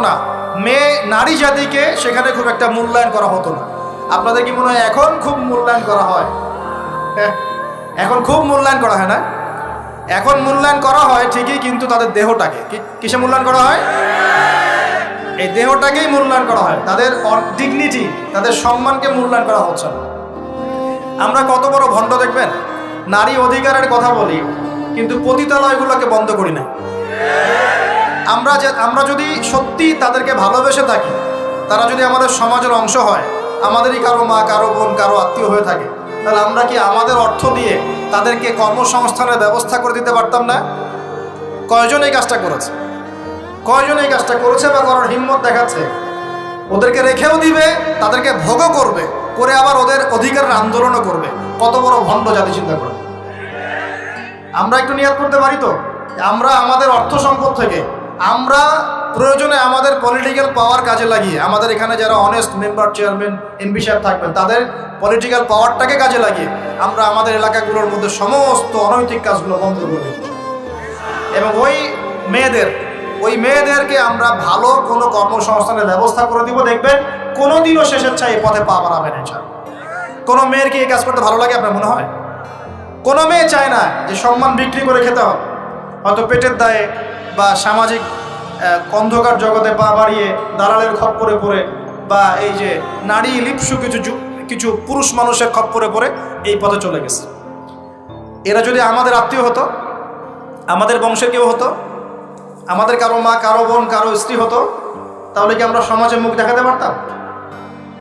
না, নারী জাতিকে সেখানে খুব একটা মূল্যায়ন করা হতো না। আপনাদের কি মনে হয় এখন খুব মূল্যায়ন করা হয়? হ্যাঁ, এখন খুব মূল্যায়ন করা হয় না? এখন মূল্যায়ন করা হয় ঠিকই, কিন্তু তাদের দেহটাকে কিসে মূল্যায়ন করা হয়? এই দেহটাকেই মূল্যায়ন করা হয়, তাদের ডিগনিটি, তাদের সম্মানকে মূল্যায়ন করা হচ্ছে না। আমরা কত বড় ভণ্ড দেখবেন, নারী অধিকারের কথা বলি কিন্তু পতিতালয়গুলোকে বন্ধ করি না। আমরা যদি সত্যি তাদেরকে ভালোবেসে থাকি, তারা যদি আমাদের সমাজের অংশ হয়, আমাদেরই কারো মা, কারো বোন, কারো আত্মীয় হয়ে থাকে, তাহলে আমরা কি আমাদের অর্থ দিয়ে তাদেরকে কর্মসংস্থানের ব্যবস্থা করে দিতে পারতাম না? কয়জন এই কাজটা করেছে? কয়জন এই কাজটা করেছে বা করার হিম্মত দেখাচ্ছে? ওদেরকে রেখেও দিবে, তাদেরকে ভোগও করবে, করে আবার ওদের অধিকারের আন্দোলনও করবে। কত বড় ভণ্ড জাতি, চিন্তা করে। আমরা একটু নিয়াত করতে পারি তো, আমরা আমাদের অর্থ সম্পদ থেকে আমরা প্রয়োজনে আমাদের পলিটিক্যাল পাওয়ার কাজে লাগিয়ে, আমাদের এখানে যারা অনেস্ট মেম্বার, চেয়ারম্যান, এমপি সাহেব থাকবেন, তাদের পলিটিক্যাল পাওয়ারটাকে কাজে লাগিয়ে আমরা আমাদের এলাকাগুলোর মধ্যে সমস্ত অনৈতিক কাজগুলো বন্ধ করব এবং ওই মেয়েদেরকে আমরা ভালো কোনো কর্মসংস্থানের ব্যবস্থা করে দিব। দেখবেন কোনোদিনও শেষের চাই এই পথে পা বাড়াবে না। কোনো মেয়ের কি এই কাজ করতে ভালো লাগে আপনার মনে হয়? কোনো মেয়ে চায় না যে সম্মান বিক্রি করে খেতে হবে, হয়তো পেটের দায়ে বা সামাজিক অন্ধকার জগতে পা বাড়িয়ে দালালের খপ্পরে পড়ে, বা এই যে নারী লিপ্সু কিছু পুরুষ মানুষের খপ্পরে পড়ে এই পথে চলে গেছে। এরা যদি আমাদের আত্মীয় হতো, আমাদের বংশের কেউ হতো, আমাদের কারো মা, কারো বোন, কারো স্ত্রী হতো, তাহলে কি আমরা সমাজে মুখ দেখাতে পারতাম?